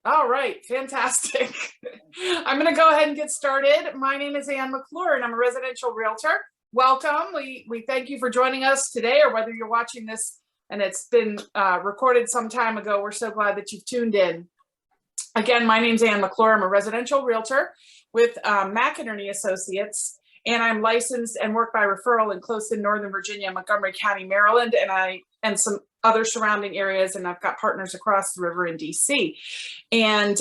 All right, fantastic. I'm going to go ahead and get started. My name is Ann McClure, and I'm a residential realtor. Welcome. We thank you for joining us today, or whether you're watching this and it's been recorded some time ago. We're so glad that you've tuned in. Again, my name's Ann McClure. I'm a residential realtor with McInerney Associates, and I'm licensed and work by referral in close in Northern Virginia, Montgomery County, Maryland, and some other surrounding areas, and I've got partners across the river in DC. And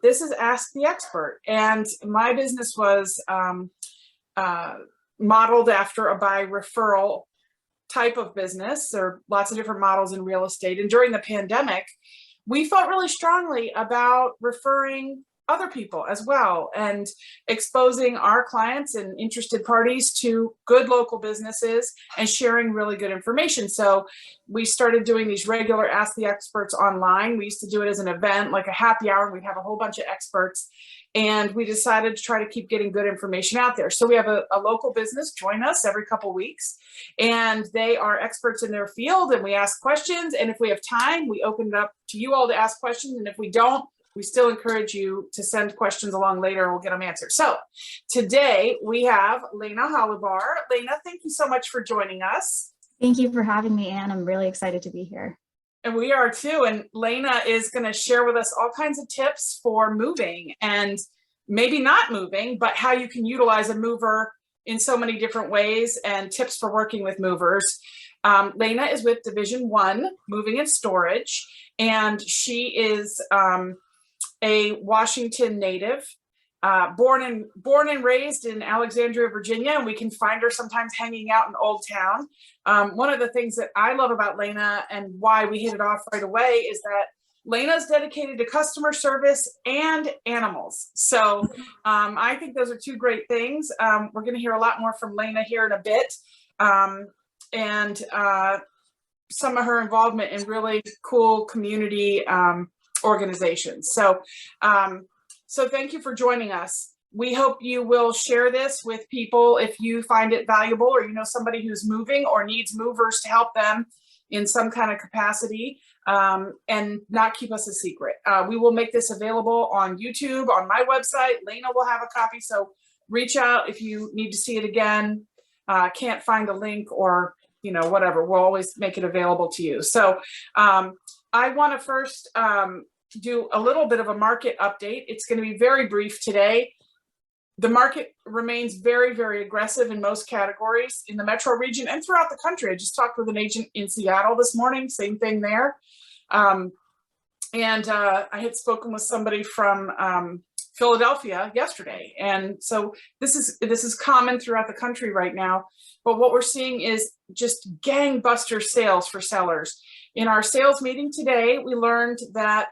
this is Ask the Expert, and my business was modeled after a by referral type of business. There are lots of different models in real estate, and during the pandemic, we felt really strongly about referring other people as well and exposing our clients and interested parties to good local businesses and sharing really good information. So we started doing these regular Ask the Experts online. We used to do it as an event, like a happy hour, and we'd have a whole bunch of experts. And we decided to try to keep getting good information out there. So we have a local business join us every couple of weeks, and they are experts in their field, and we ask questions. And if we have time, we open it up to you all to ask questions. And if we don't, we still encourage you to send questions along later and we'll get them answered. So today we have Leyna Holubar. Leyna, thank you so much for joining us. Thank you for having me, Ann. I'm really excited to be here. And we are too. And Leyna is going to share with us all kinds of tips for moving, and maybe not moving, but how you can utilize a mover in so many different ways, and tips for working with movers. Leyna is with Division 1 Moving and Storage, and she is a Washington native, born and raised in Alexandria, Virginia, and we can find her sometimes hanging out in Old Town. One of the things that I love about Leyna and why we hit it off right away is that Leyna is dedicated to customer service and animals. So I think those are two great things. We're going to hear a lot more from Leyna here in a bit, and some of her involvement in really cool community organizations. So thank you for joining us. We hope you will share this with people if you find it valuable, or you know somebody who's moving or needs movers to help them in some kind of capacity, and not keep us a secret. We will make this available on YouTube, on my website. Leyna will have a copy, so reach out if you need to see it again, can't find a link, or whatever. We'll always make it available to you. So I want to first do a little bit of a market update. It's going to be very brief today. The market remains very, very aggressive in most categories in the metro region and throughout the country. I just talked with an agent in Seattle this morning, same thing there. I had spoken with somebody from Philadelphia yesterday. And so this is common throughout the country right now. But what we're seeing is just gangbuster sales for sellers. In our sales meeting today, we learned that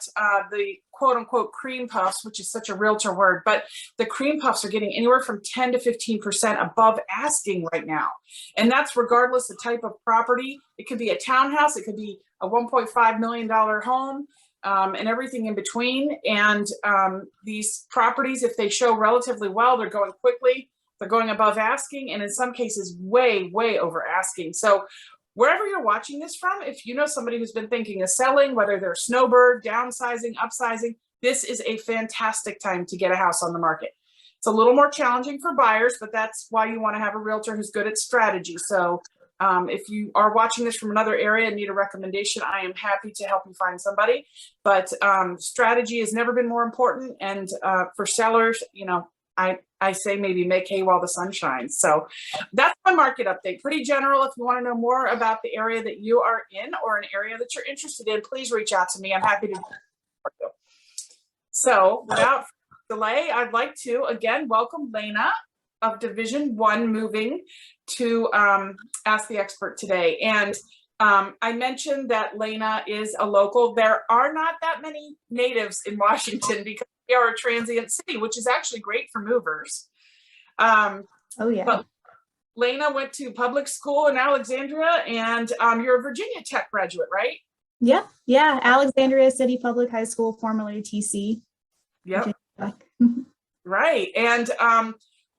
the quote unquote cream puffs, which is such a realtor word, but the cream puffs are getting anywhere from 10 to 15% above asking right now. And that's regardless the type of property. It could be a townhouse, it could be a $1.5 million home, and everything in between. And these properties, if they show relatively well, they're going quickly, they're going above asking, and in some cases way, way over asking. So wherever you're watching this from, if you know somebody who's been thinking of selling, whether they're snowbird, downsizing, upsizing, this is a fantastic time to get a house on the market. It's a little more challenging for buyers, but that's why you want to have a realtor who's good at strategy. So if you are watching this from another area and need a recommendation, I am happy to help you find somebody. But strategy has never been more important. And for sellers, I say maybe make hay while the sun shines. So that's my market update. Pretty general. If you want to know more about the area that you are in or an area that you're interested in, please reach out to me. I'm happy to. So without delay, I'd like to again welcome Leyna of Division 1 Moving to Ask the Expert today. And I mentioned that Leyna is a local. There are not that many natives in Washington because we are a transient city, which is actually great for movers. Oh yeah. But Leyna went to public school in Alexandria, and you're a Virginia Tech graduate, right? Yep. Yeah. Alexandria City Public High School, formerly TC. Yep. Right. And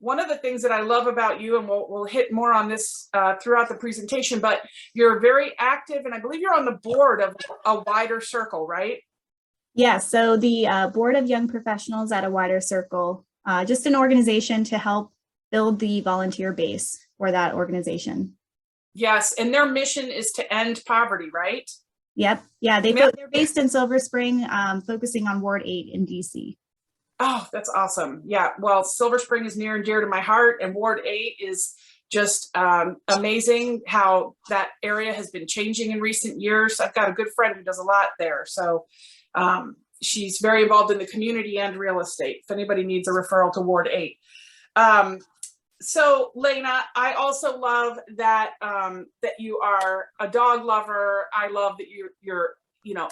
one of the things that I love about you, and we'll hit more on this throughout the presentation, but you're very active, and I believe you're on the board of a wider circle, right? Yeah, so the Board of Young Professionals at a Wider Circle, just an organization to help build the volunteer base for that organization. Yes, and their mission is to end poverty, right? Yep. Yeah, Yeah. they're based in Silver Spring, focusing on Ward 8 in DC. Oh, that's awesome. Yeah. Well, Silver Spring is near and dear to my heart, and Ward 8 is just amazing how that area has been changing in recent years. I've got a good friend who does a lot there. So she's very involved in the community and real estate, if anybody needs a referral to Ward 8. So Leyna, I also love that that you are a dog lover. I love that you're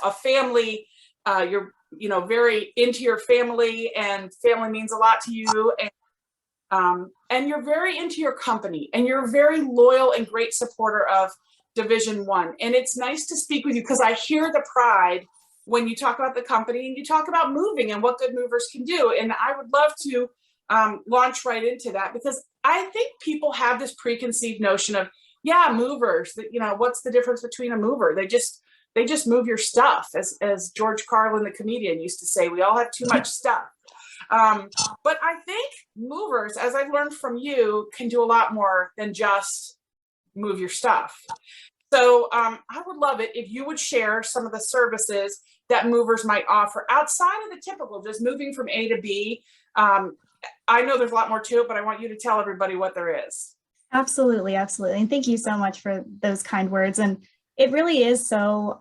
a family. You're very into your family, and family means a lot to you. And you're very into your company, and you're a very loyal and great supporter of Division One. And it's nice to speak with you because I hear the pride when you talk about the company and you talk about moving and what good movers can do. And I would love to launch right into that, because I think people have this preconceived notion of, yeah, movers, that, what's the difference between a mover? They just move your stuff, as George Carlin, the comedian, used to say. We all have too much stuff. But I think movers, as I've learned from you, can do a lot more than just move your stuff. So I would love it if you would share some of the services that movers might offer outside of the typical, just moving from A to B. I know there's a lot more to it, but I want you to tell everybody what there is. Absolutely, absolutely. And thank you so much for those kind words. And it really is so,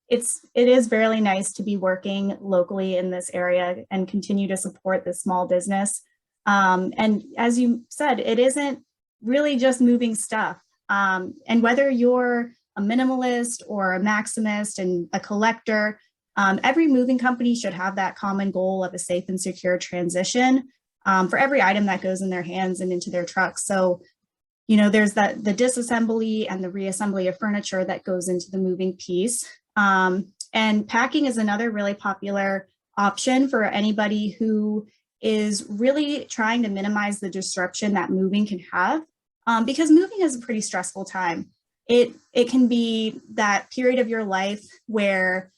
it is really nice to be working locally in this area and continue to support the small business. And as you said, it isn't really just moving stuff. And whether you're a minimalist or a maximist and a collector, every moving company should have that common goal of a safe and secure transition for every item that goes in their hands and into their trucks. So, there's the disassembly and the reassembly of furniture that goes into the moving piece. And packing is another really popular option for anybody who is really trying to minimize the disruption that moving can have, because moving is a pretty stressful time. It can be that period of your life where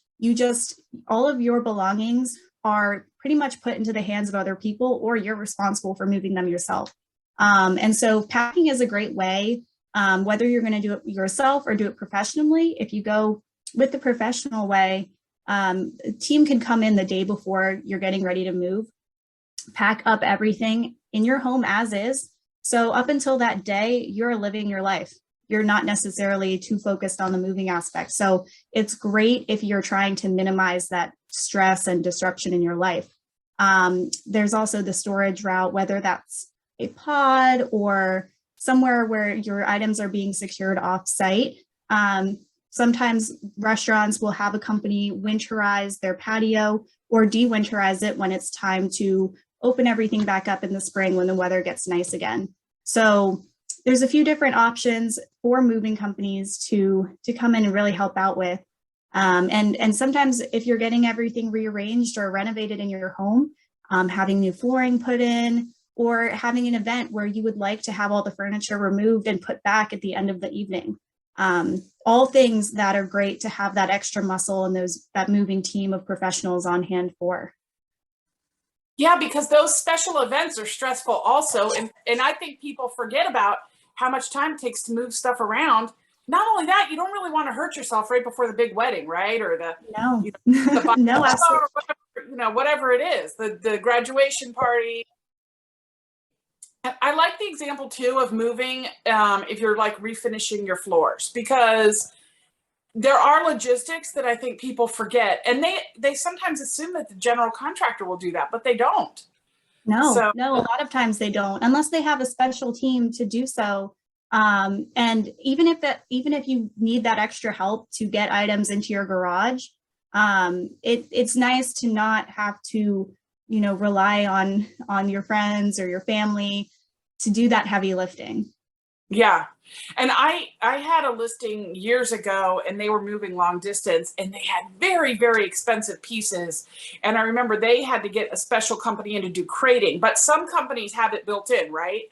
all of your belongings are pretty much put into the hands of other people, or you're responsible for moving them yourself. And so packing is a great way, whether you're going to do it yourself or do it professionally. If you go with the professional way, a team can come in the day before you're getting ready to move, pack up everything in your home as is. So up until that day, you're living your life. You're not necessarily too focused on the moving aspect. So it's great if you're trying to minimize that stress and disruption in your life. There's also the storage route, whether that's a pod or somewhere where your items are being secured off-site. Sometimes restaurants will have a company winterize their patio or de-winterize it when it's time to open everything back up in the spring when the weather gets nice again. So there's a few different options for moving companies to come in and really help out with. And sometimes if you're getting everything rearranged or renovated in your home, having new flooring put in, or having an event where you would like to have all the furniture removed and put back at the end of the evening. All things that are great to have that extra muscle and that moving team of professionals on hand for. Yeah, because those special events are stressful also. And I think people forget about how much time it takes to move stuff around. Not only that, you don't really want to hurt yourself right before the big wedding, right? Or the no, absolutely. Whatever it is, the graduation party. I like the example too of moving if you're like refinishing your floors, because there are logistics that I think people forget, and they sometimes assume that the general contractor will do that, but they don't. No, a lot of times they don't, unless they have a special team to do so. And even if you need that extra help to get items into your garage, it's nice to not have to, rely on your friends or your family to do that heavy lifting. Yeah. And I had a listing years ago, and they were moving long distance, and they had very, very expensive pieces. And I remember they had to get a special company in to do crating, but some companies have it built in, right?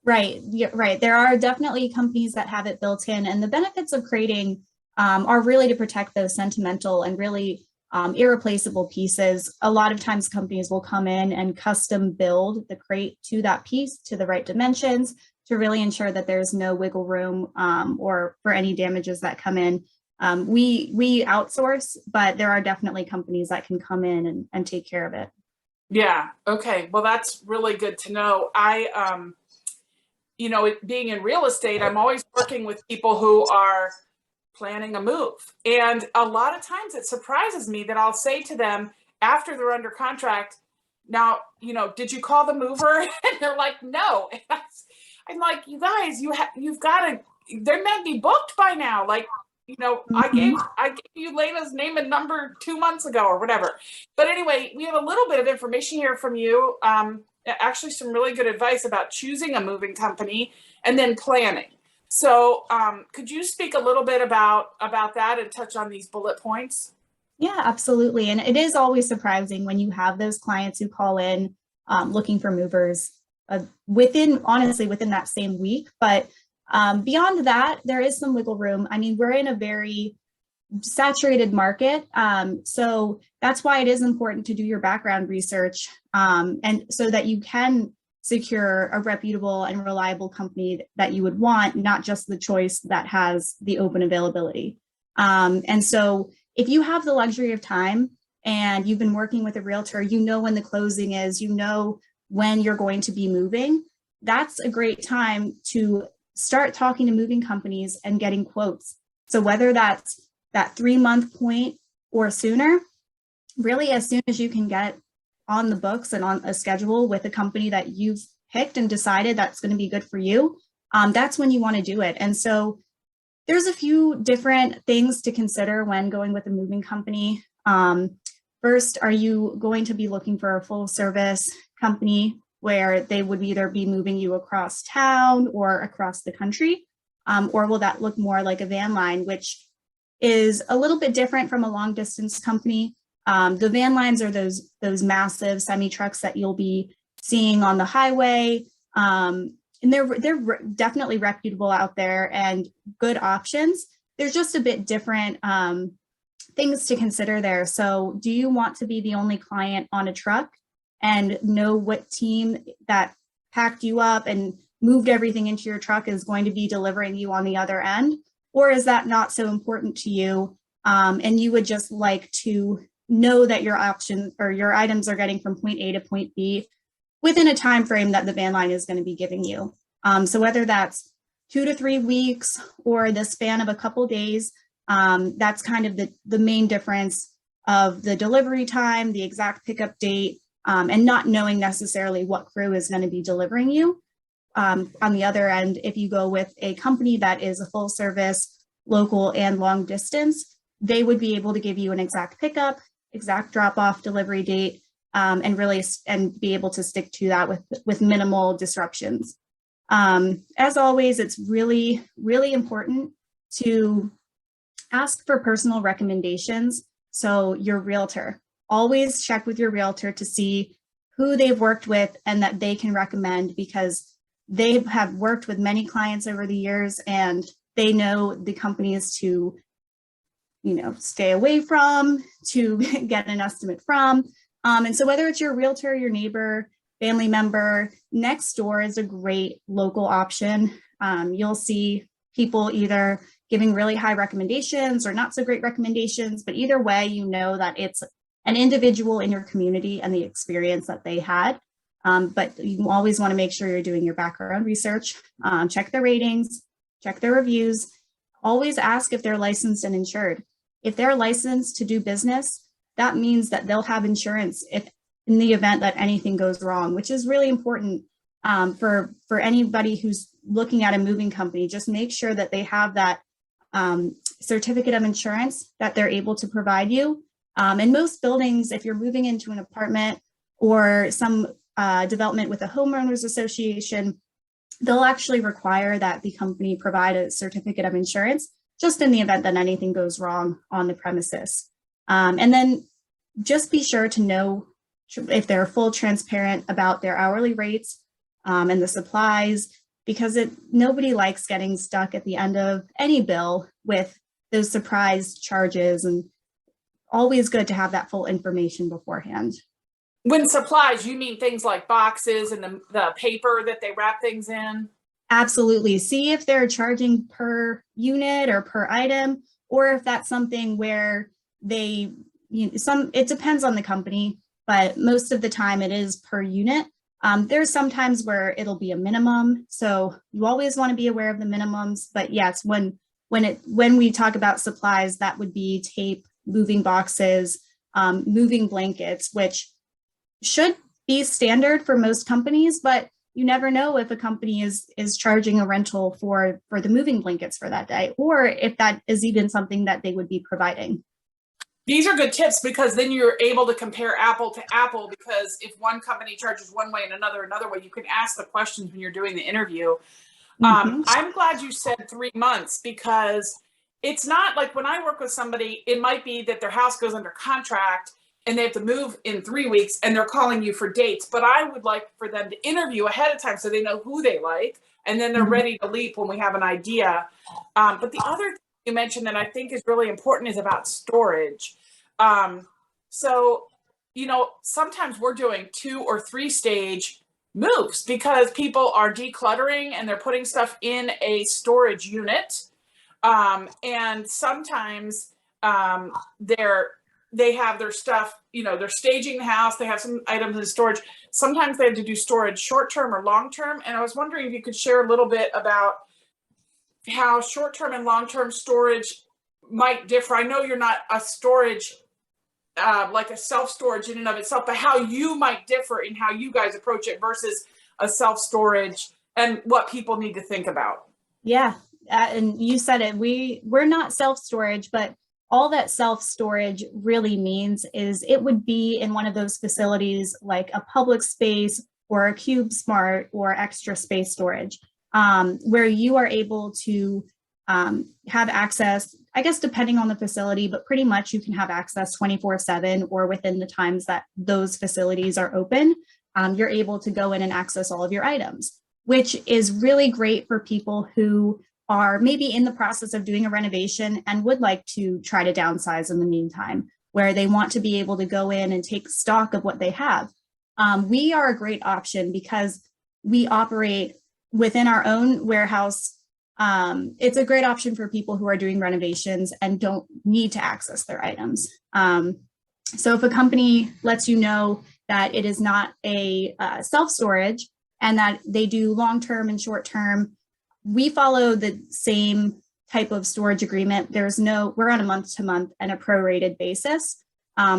Right. Yeah, right. There are definitely companies that have it built in, and the benefits of crating are really to protect those sentimental and really irreplaceable pieces. A lot of times companies will come in and custom build the crate to that piece to the right dimensions to really ensure that there's no wiggle room or for any damages that come in. We outsource, but there are definitely companies that can come in and take care of it. Yeah. Okay. Well, that's really good to know. Being in real estate, I'm always working with people who are planning a move. And a lot of times it surprises me that I'll say to them after they're under contract, now, did you call the mover? And they're like, no. And I'm like, you guys, you've got to, they're meant to be booked by now. Like, I gave you Leyna's name and number 2 months ago or whatever. But anyway, we have a little bit of information here from you. Actually, some really good advice about choosing a moving company and then planning. So could you speak a little bit about that and touch on these bullet points? Yeah, absolutely. And it is always surprising when you have those clients who call in looking for movers within that same week. But beyond that, there is some wiggle room. I mean, we're in a very saturated market. So that's why it is important to do your background research and so that you can secure a reputable and reliable company that you would want, not just the choice that has the open availability. And so if you have the luxury of time and you've been working with a realtor, when the closing is, when you're going to be moving, that's a great time to start talking to moving companies and getting quotes. So whether that's that 3-month point or sooner, really as soon as you can get on the books and on a schedule with a company that you've picked and decided that's going to be good for you, that's when you want to do it. And so there's a few different things to consider when going with a moving company. First, are you going to be looking for a full service company where they would either be moving you across town or across the country? Or will that look more like a van line, which is a little bit different from a long distance company? The van lines are those massive semi trucks that you'll be seeing on the highway. And they're definitely reputable out there and good options. There's just a bit different things to consider there. So do you want to be the only client on a truck and know what team that packed you up and moved everything into your truck is going to be delivering you on the other end? Or is that not so important to you? And you would just like to know that your options or your items are getting from point A to point B within a time frame that the van line is going to be giving you. So whether that's 2 to 3 weeks or the span of a couple days, that's kind of the main difference of the delivery time, the exact pickup date, and not knowing necessarily what crew is going to be delivering you. On the other end, if you go with a company that is a full service, local and long distance, they would be able to give you an exact pickup, exact drop off delivery date, and be able to stick to that with minimal disruptions. As always, it's really, really important to ask for personal recommendations. So your realtor, always check with your realtor to see who they've worked with and that they can recommend, because they have worked with many clients over the years and they know the companies to, stay away from, to get an estimate from. And so whether it's your realtor, your neighbor, family member, Nextdoor is a great local option. You'll see people either giving really high recommendations or not so great recommendations, but either way, that it's an individual in your community and the experience that they had. But you always want to make sure you're doing your background research, check their ratings, check their reviews, always ask if they're licensed and insured. If they're licensed to do business, that means that they'll have insurance if in the event that anything goes wrong, which is really important for anybody who's looking at a moving company. Just make sure that they have that certificate of insurance that they're able to provide you. In most buildings, if you're moving into an apartment or some development with a homeowners association, they'll actually require that the company provide a certificate of insurance just in the event that anything goes wrong on the premises. And then just be sure to know if they're full transparent about their hourly rates and the supplies, because nobody likes getting stuck at the end of any bill with those surprise charges and always good to have that full information beforehand. When supplies, you mean things like boxes and the paper that they wrap things in? Absolutely. See if they're charging per unit or per item, or if that's something where they, it depends on the company, but most of the time it is per unit. There's sometimes where it'll be a minimum. So you always want to be aware of the minimums, but yes, when we talk about supplies, that would be tape, moving boxes, moving blankets, which should be standard for most companies, but you never know if a company is charging a rental for the moving blankets for that day, or if that is even something that they would be providing. These are good tips because then you're able to compare apple to apple, because if one company charges one way and another way, you can ask the questions when you're doing the interview. I'm glad you said 3 months, because it's not like when I work with somebody, it might be that their house goes under contract and they have to move in 3 weeks and they're calling you for dates. But I would like for them to interview ahead of time so they know who they like, and then they're ready to leap when we have an idea. But the other thing you mentioned that I think is really important is about storage. So, sometimes we're doing 2 or 3 stage moves because people are decluttering and they're putting stuff in a storage unit. And sometimes they have their stuff, they're staging the house, they have some items in storage. Sometimes they have to do storage short-term or long-term. And I was wondering if you could share a little bit about how short-term and long-term storage might differ. I know you're not a storage, like a self-storage in and of itself, but how you might differ in how you guys approach it versus a self-storage, and what people need to think about. Yeah, and you said it, we're not self-storage, but all that self-storage really means is it would be in one of those facilities like a public space or a Cube Smart or extra space storage, where you are able to have access, I guess, depending on the facility, but pretty much you can have access 24/7 or within the times that those facilities are open. You're able to go in and access all of your items, which is really great for people who are maybe in the process of doing a renovation and would like to try to downsize in the meantime, where they want to be able to go in and take stock of what they have. We are a great option because we operate within our own warehouse. It's a great option for people who are doing renovations and don't need to access their items. So if a company lets you know that it is not a self-storage and that they do long-term and short-term, we follow the same type of storage agreement. We're on a month-to-month and a prorated basis.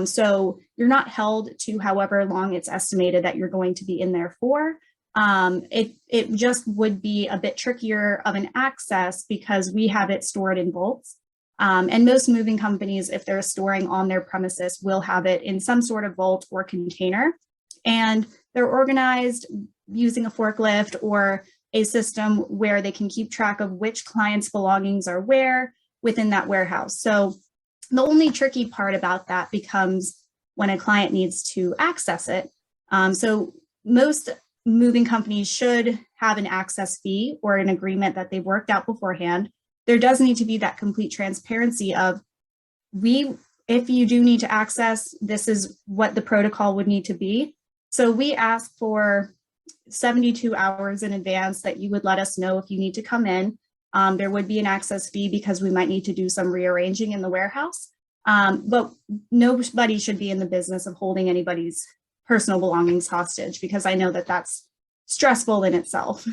So you're not held to however long it's estimated that you're going to be in there for. It just would be a bit trickier of an access because we have it stored in vaults. And most moving companies, if they're storing on their premises, will have it in some sort of vault or container. And they're organized using a forklift or a system where they can keep track of which client's belongings are where within that warehouse. So the only tricky part about that becomes when a client needs to access it. So most moving companies should have an access fee or an agreement that they've worked out beforehand. There does need to be that complete transparency of if you do need to access, this is what the protocol would need to be. So we ask for 72 hours in advance that you would let us know if you need to come in. There would be an access fee because we might need to do some rearranging in the warehouse. But nobody should be in the business of holding anybody's personal belongings hostage, because I know that that's stressful in itself.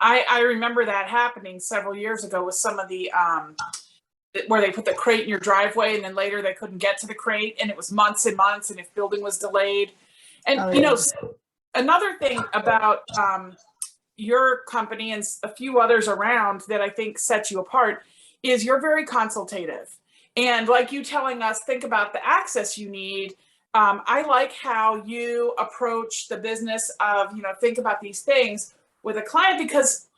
I remember that happening several years ago with some of the where they put the crate in your driveway and then later they couldn't get to the crate and it was months and months, and if building was delayed. And another thing about your company and a few others around that I think sets you apart is you're very consultative. And like you telling us, think about the access you need. I like how you approach the business of, think about these things with a client, because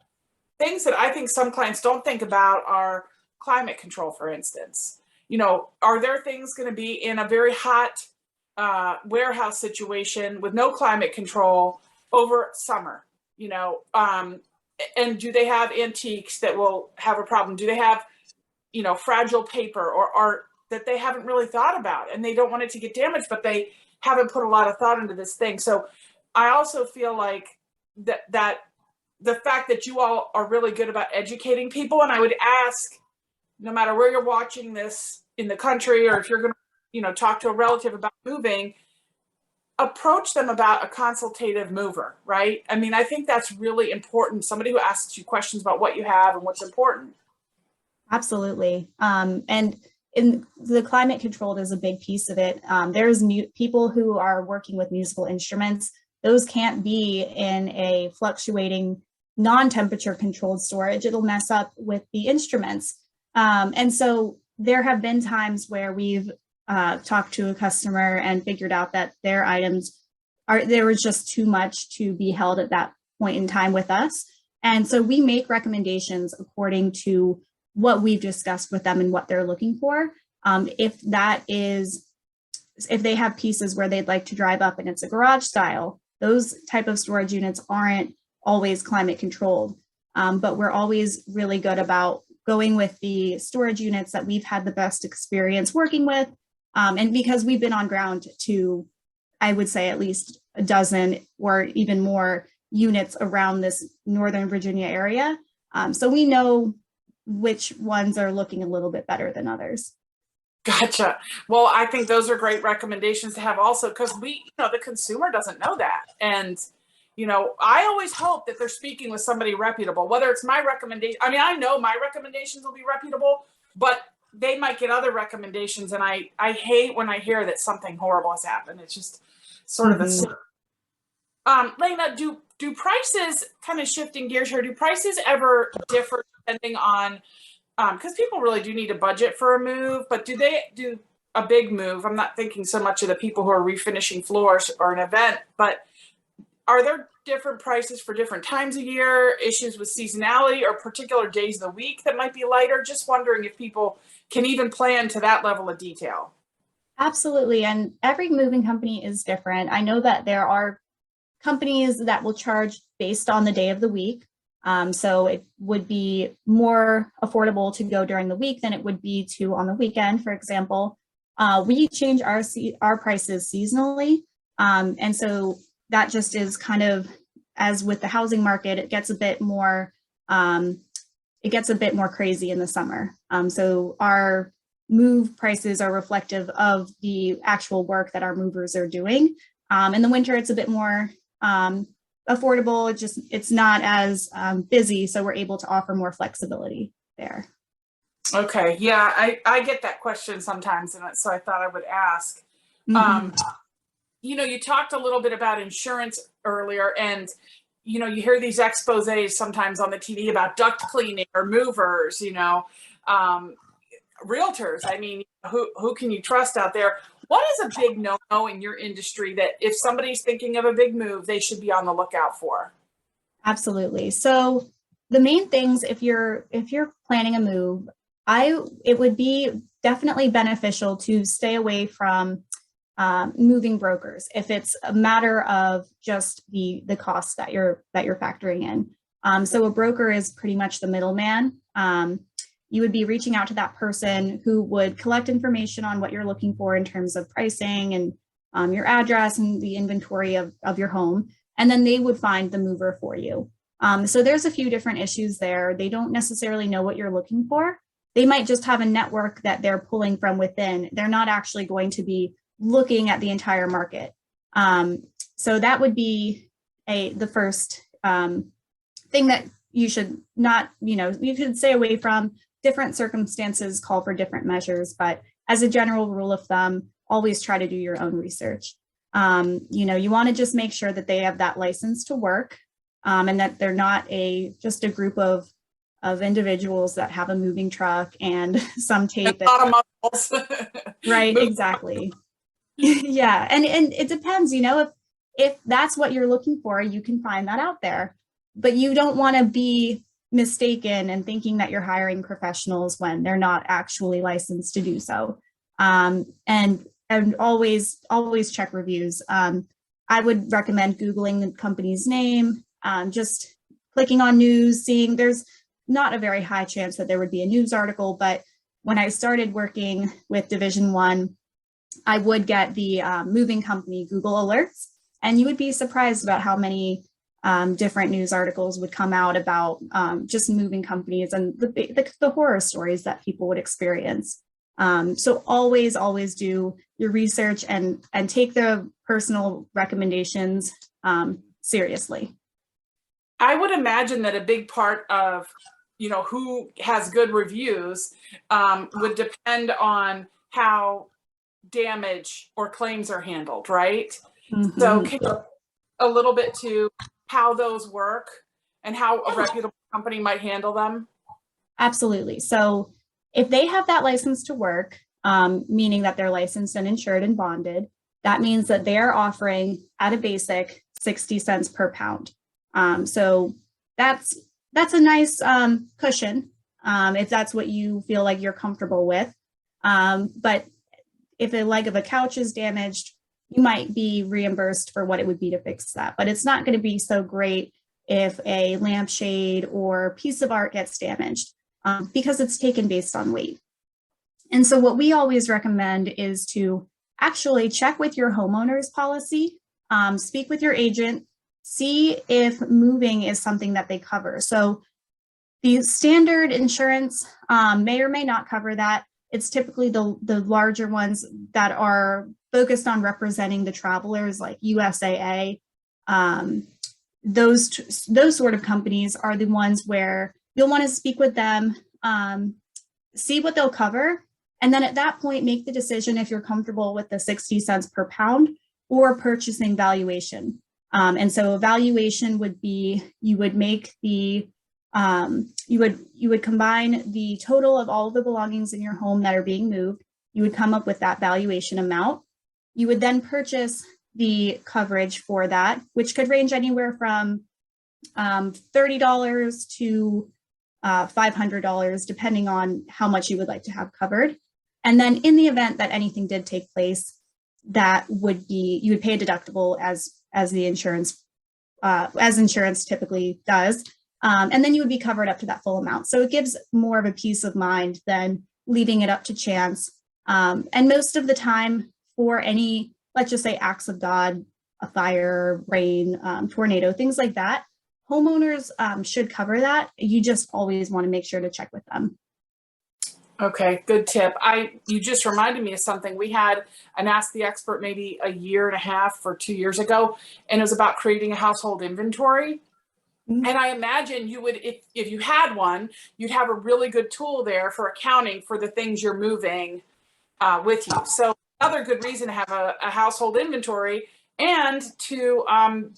things that I think some clients don't think about are climate control, for instance. Are there things going to be in a very hot warehouse situation with no climate control over summer? And do they have antiques that will have a problem? Do they have, fragile paper or art that they haven't really thought about, and they don't want it to get damaged, but they haven't put a lot of thought into this thing. So I also feel like that the fact that you all are really good about educating people, and I would ask, no matter where you're watching this in the country, or if you're going to, talk to a relative about moving, approach them about a consultative mover, right? I mean, I think that's really important. Somebody who asks you questions about what you have and what's important. Absolutely. And in the climate controlled is a big piece of it. There's people who are working with musical instruments. Those can't be in a fluctuating non-temperature controlled storage. It'll mess up with the instruments. And so there have been times where we've talked to a customer and figured out that their items there was just too much to be held at that point in time with us. And so we make recommendations according to what we've discussed with them and what they're looking for. If they have pieces where they'd like to drive up and it's a garage style, those type of storage units aren't always climate controlled. But we're always really good about going with the storage units that we've had the best experience working with. And because we've been on ground to, I would say, at least a dozen or even more units around this Northern Virginia area. So we know which ones are looking a little bit better than others. Gotcha. Well, I think those are great recommendations to have also, because the consumer doesn't know that. And, I always hope that they're speaking with somebody reputable, whether it's my recommendation. I mean, I know my recommendations will be reputable, but they might get other recommendations. And I hate when I hear that something horrible has happened. It's just sort of Leyna, do prices, kind of shifting gears here, do prices ever differ depending on, because people really do need a budget for a move, but do they do a big move? I'm not thinking so much of the people who are refinishing floors or an event, but are there different prices for different times of year, issues with seasonality, or particular days of the week that might be lighter? Just wondering if people can even plan to that level of detail. Absolutely. And every moving company is different. I know that there are companies that will charge based on the day of the week. So it would be more affordable to go during the week than it would be to on the weekend, for example. We change our prices seasonally. And so that just is kind of, as with the housing market, it gets a bit more crazy in the summer. So our move prices are reflective of the actual work that our movers are doing. In the winter, it's a bit more affordable. It's not as busy, so we're able to offer more flexibility there. Okay, yeah, I get that question sometimes, and so I thought I would ask. Mm-hmm. You talked a little bit about insurance earlier, and you hear these exposés sometimes on the TV about duct cleaning or movers. Realtors. I mean, who can you trust out there? What is a big no-no in your industry that if somebody's thinking of a big move, they should be on the lookout for? Absolutely. So the main things, if you're planning a move, it would be definitely beneficial to stay away from moving brokers if it's a matter of just the costs that you're factoring in. So a broker is pretty much the middleman. You would be reaching out to that person who would collect information on what you're looking for in terms of pricing and your address and the inventory of your home. And then they would find the mover for you. So there's a few different issues there. They don't necessarily know what you're looking for. They might just have a network that they're pulling from within. They're not actually going to be looking at the entire market. So that would be the first thing that you should not, you should stay away from. Different circumstances call for different measures, but as a general rule of thumb, always try to do your own research. You want to just make sure that they have that license to work, and that they're not just a group of individuals that have a moving truck and some tape. Right, exactly. Yeah, and it depends, if that's what you're looking for, you can find that out there, but you don't want to be mistaken and thinking that you're hiring professionals when they're not actually licensed to do so. And always check reviews. I would recommend Googling the company's name, just clicking on news, seeing there's not a very high chance that there would be a news article, but when I started working with Division One, I would get the moving company Google alerts, and you would be surprised about how many different news articles would come out about just moving companies and the horror stories that people would experience. So always do your research and take the personal recommendations seriously. I would imagine that a big part of, who has good reviews would depend on how damage or claims are handled, right? Mm-hmm. So can you a little bit to how those work and how a reputable company might handle them? Absolutely. So if they have that license to work, meaning that they're licensed and insured and bonded, that means that they are offering at a basic 60 cents per pound. So that's a nice cushion if that's what you feel like you're comfortable with. But if the leg of a couch is damaged, you might be reimbursed for what it would be to fix that. But it's not going to be so great if a lampshade or piece of art gets damaged because it's taken based on weight. And so what we always recommend is to actually check with your homeowner's policy, speak with your agent, see if moving is something that they cover. So the standard insurance may or may not cover that. It's typically the larger ones that are focused on representing the travelers, like USAA. Those sort of companies are the ones where you'll want to speak with them, see what they'll cover, and then at that point, make the decision if you're comfortable with the 60 cents per pound or purchasing valuation. And so evaluation would be, you would make the, you would combine the total of all of the belongings in your home that are being moved. You would come up with that valuation amount. You would then purchase the coverage for that, which could range anywhere from $30 to $500, depending on how much you would like to have covered. And then in the event that anything did take place, that would be, you would pay a deductible as the insurance, as insurance typically does. And then you would be covered up to that full amount. So it gives more of a peace of mind than leaving it up to chance. And most of the time for any, let's just say acts of God, a fire, rain, tornado, things like that, homeowners should cover that. You just always want to make sure to check with them. Okay, good tip. You just reminded me of something. We had an Ask the Expert maybe a year and a half or 2 years ago, and it was about creating a household inventory. Mm-hmm. And I imagine you would, if you had one, you'd have a really good tool there for accounting for the things you're moving with you. So another good reason to have a household inventory and to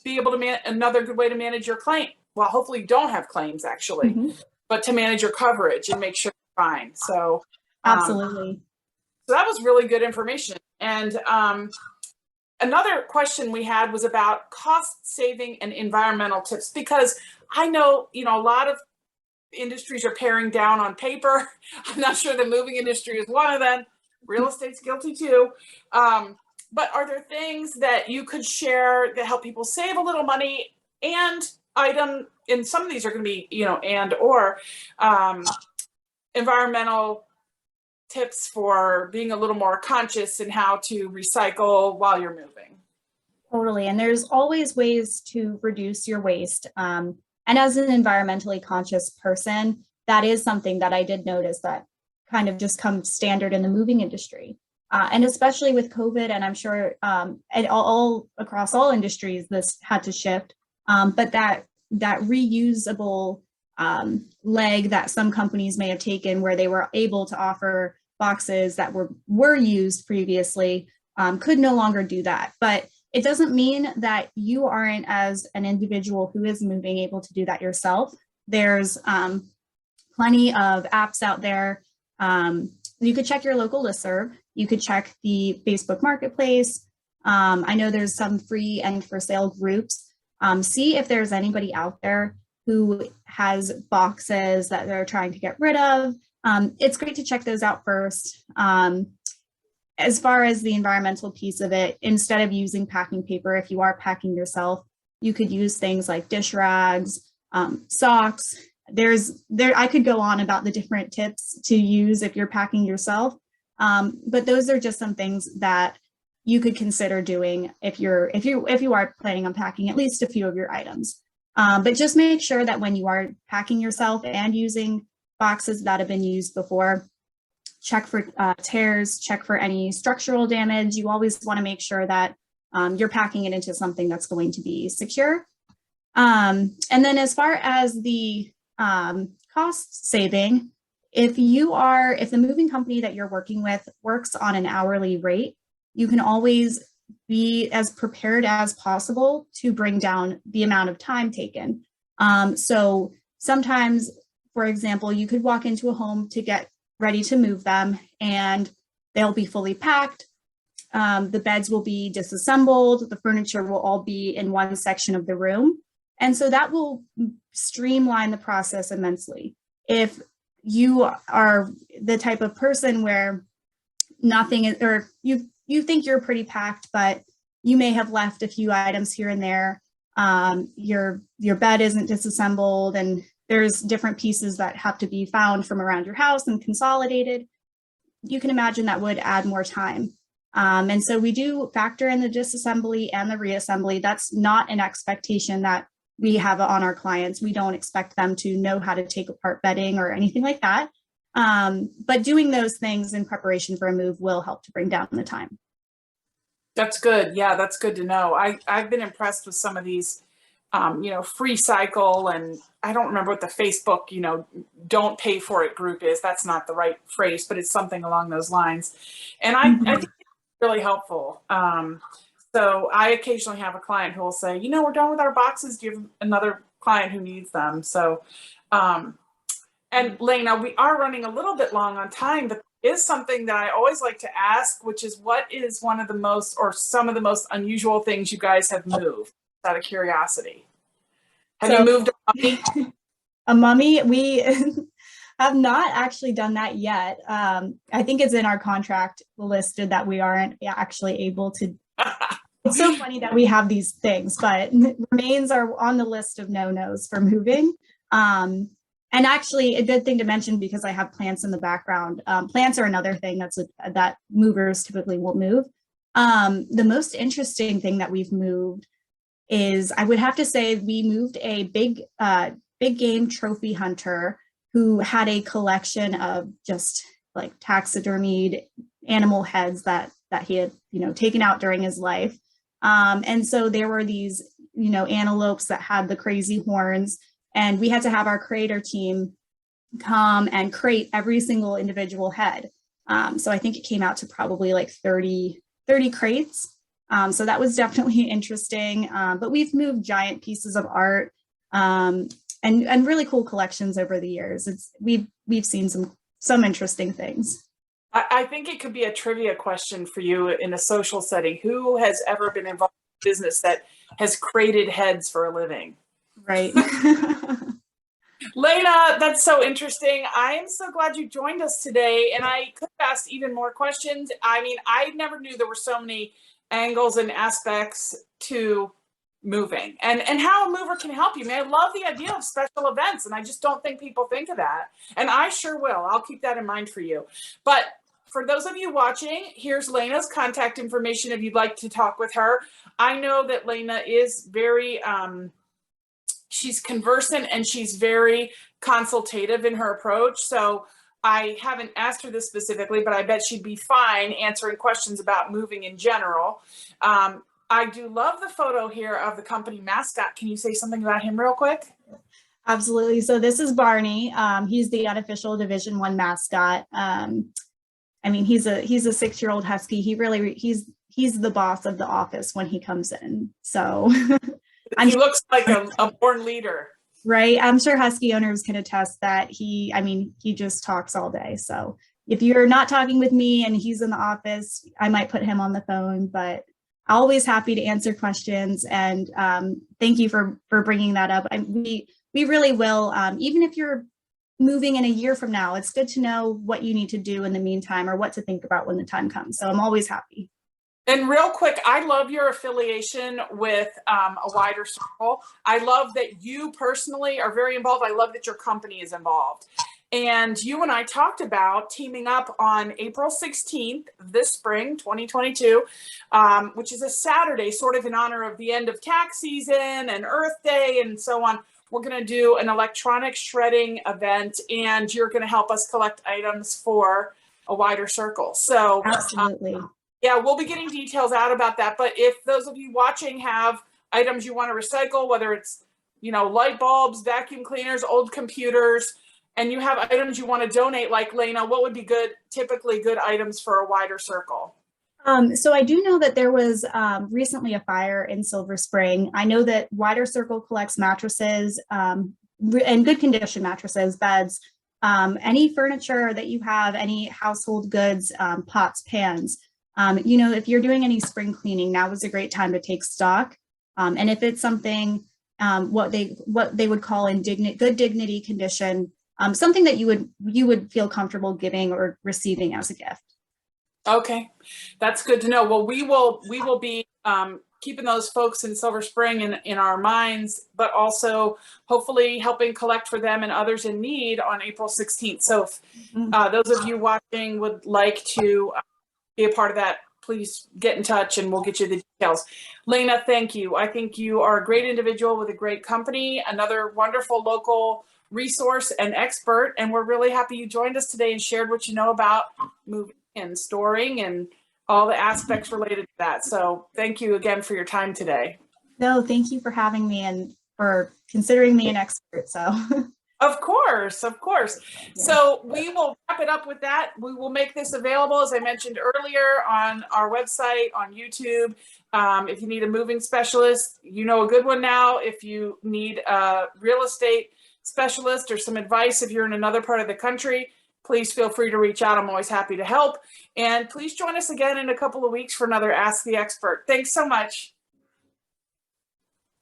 be able to another good way to manage your claim. Well, hopefully you don't have claims actually, mm-hmm. but to manage your coverage and make sure you're fine. So absolutely. So that was really good information. And another question we had was about cost saving and environmental tips, because I know, a lot of industries are paring down on paper. I'm not sure the moving industry is one of them. Real estate's guilty too. But are there things that you could share that help people save a little money and and some of these are going to be, and or environmental tips for being a little more conscious in how to recycle while you're moving? Totally. And there's always ways to reduce your waste. And as an environmentally conscious person, that is something that I did notice that kind of just comes standard in the moving industry. And especially with COVID, and I'm sure all across all industries, this had to shift. But that reusable leg that some companies may have taken, where they were able to offer boxes that were used previously, could no longer do that. But it doesn't mean that you aren't, as an individual who is moving, able to do that yourself. There's plenty of apps out there. You could check your local listserv. You could check the Facebook Marketplace. I know there's some free and for sale groups. See if there's anybody out there who has boxes that they're trying to get rid of. It's great to check those out first. As far as the environmental piece of it, instead of using packing paper, if you are packing yourself, you could use things like dish rags, socks, I could go on about the different tips to use if you're packing yourself. But those are just some things that you could consider doing if you are planning on packing at least a few of your items. But just make sure that when you are packing yourself and using boxes that have been used before, check for tears, check for any structural damage. You always want to make sure that you're packing it into something that's going to be secure. And then as far as the cost saving, if the moving company that you're working with works on an hourly rate, you can always be as prepared as possible to bring down the amount of time taken. So sometimes, for example, you could walk into a home to get ready to move them and they'll be fully packed. The beds will be disassembled. The furniture will all be in one section of the room. And so that will streamline the process immensely. If you are the type of person where nothing is, or you think you're pretty packed, but you may have left a few items here and there. Your bed isn't disassembled and there's different pieces that have to be found from around your house and consolidated. You can imagine that would add more time. And so we do factor in the disassembly and the reassembly. That's not an expectation that we have on our clients. We don't expect them to know how to take apart bedding or anything like that. But doing those things in preparation for a move will help to bring down the time. That's good. Yeah, that's good to know. I've been impressed with some of these, free cycle, and I don't remember what the Facebook, don't pay for it group is. That's not the right phrase, but it's something along those lines. And I think it's really helpful. So I occasionally have a client who will say, we're done with our boxes. Do you have another client who needs them? So, and Leyna, we are running a little bit long on time, but there is something that I always like to ask, which is what is one of the most, or some of the most unusual things you guys have moved, out of curiosity? Have you moved a mummy? A mummy? We have not actually done that yet. I think it's in our contract listed that we aren't actually able to. It's so funny that we have these things, but remains are on the list of no-nos for moving. And actually a good thing to mention, because I have plants in the background. Plants are another thing that movers typically will move. The most interesting thing that we've moved is, I would have to say, we moved a big game trophy hunter who had a collection of just like taxidermied animal heads that he had, taken out during his life. And so there were these, antelopes that had the crazy horns, and we had to have our crater team come and crate every single individual head. So I think it came out to probably like 30 crates. So that was definitely interesting. But we've moved giant pieces of art and really cool collections over the years. We've seen some interesting things. I think it could be a trivia question for you in a social setting. Who has ever been involved in a business that has crated heads for a living? Right. Leyna, that's so interesting. I am so glad you joined us today. And I could have asked even more questions. I mean, I never knew there were so many angles and aspects to moving and how a mover can help you. I love the idea of special events, and I just don't think people think of that. And I sure will. I'll keep that in mind for you. But for those of you watching, here's Leyna's contact information if you'd like to talk with her. I know that Leyna is very, she's conversant and she's very consultative in her approach. So I haven't asked her this specifically, but I bet she'd be fine answering questions about moving in general. I do love the photo here of the company mascot. Can you say something about him real quick? Absolutely. So this is Barney. He's the unofficial Division I mascot. I mean, he's a 6-year-old husky. He's the boss of the office when he comes in. So he looks like a born leader. Right. I'm sure husky owners can attest that he just talks all day. So if you're not talking with me and he's in the office, I might put him on the phone, but always happy to answer questions. And thank you for bringing that up. We really will, even if you're moving in a year from now, it's good to know what you need to do in the meantime or what to think about when the time comes. So I'm always happy. And real quick, I love your affiliation with a wider circle. I love that you personally are very involved. I love that your company is involved. And you and I talked about teaming up on April 16th this spring, 2022, which is a Saturday, sort of in honor of the end of tax season and Earth Day and so on. We're going to do an electronic shredding event, and you're going to help us collect items for a wider circle. So Absolutely. yeah, we'll be getting details out about that. But if those of you watching have items you want to recycle, whether it's, light bulbs, vacuum cleaners, old computers, and you have items you want to donate, like Leyna, what would be typically good items for a wider circle? So I do know that there was recently a fire in Silver Spring. I know that Wider Circle collects mattresses and good condition mattresses, beds, any furniture that you have, any household goods, pots, pans. If you're doing any spring cleaning, now is a great time to take stock. And if it's something, what they would call in good dignity condition, something that you would feel comfortable giving or receiving as a gift. Okay, that's good to know. Well, we will be keeping those folks in Silver Spring in our minds, but also hopefully helping collect for them and others in need on April 16th. So if those of you watching would like to be a part of that, please get in touch and we'll get you the details. Leyna, thank you. I think you are a great individual with a great company, another wonderful local resource and expert, and we're really happy you joined us today and shared what you know about moving and storing and all the aspects related to that. So thank you again for your time today. No, thank you for having me and for considering me an expert. So Of course. Yeah. So we will wrap it up with that. We will make this available, as I mentioned earlier, on our website, on YouTube. If you need a moving specialist, you know a good one now. If you need a real estate specialist or some advice, if you're in another part of the country, please feel free to reach out. I'm always happy to help. And please join us again in a couple of weeks for another Ask the Expert. Thanks so much.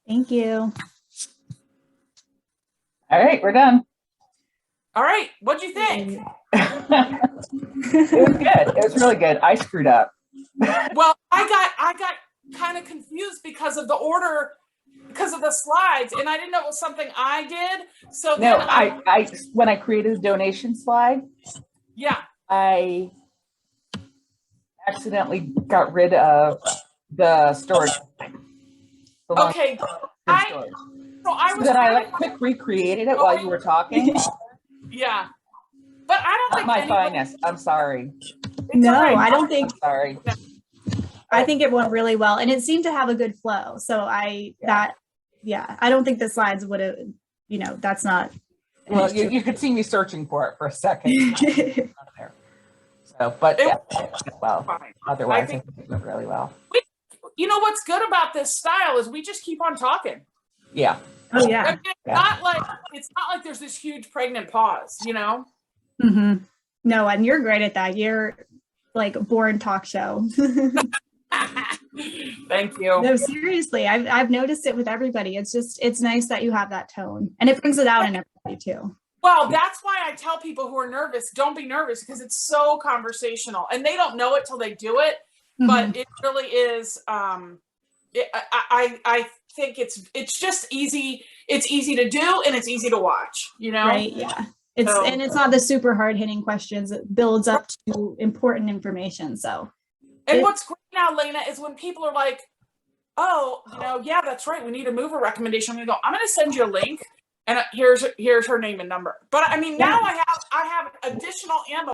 thank you. All right, we're done. All right. What'd you think? It was good. It was really good. I screwed up. Well, I got kind of confused because of the order, because of the slides, and I didn't know it was something I did. So No, then I when I created the donation slide, yeah. I accidentally got rid of the storage. Okay. I was Then I quick recreated it while you were talking. Yeah. But I don't Not think my finest. I'm sorry. No, right. I don't think. I'm sorry. I think it went really well, and it seemed to have a good flow. So I don't think the slides would have. That's not. Well, you could see me searching for it for a second. So, but yeah, well, otherwise I think it went really well. What's good about this style is we just keep on talking. Yeah. Oh yeah. I mean, it's not like there's this huge pregnant pause, Mm-hmm. No, and you're great at that. You're like a born talk show. Thank you. No, seriously, I've noticed it with everybody. It's nice that you have that tone, and it brings it out in everybody too. Well, that's why I tell people who are nervous, don't be nervous, because it's so conversational, and they don't know it till they do it. But it really is. I think it's just easy. It's easy to do and it's easy to watch. Right? Yeah. And it's not the super hard hitting questions. It builds up to important information. So. And what's great now, Leyna, is when people are like, "Oh, yeah, that's right. We need a mover recommendation." I'm going to send you a link, and here's her name and number. But I mean, now I have additional ammo.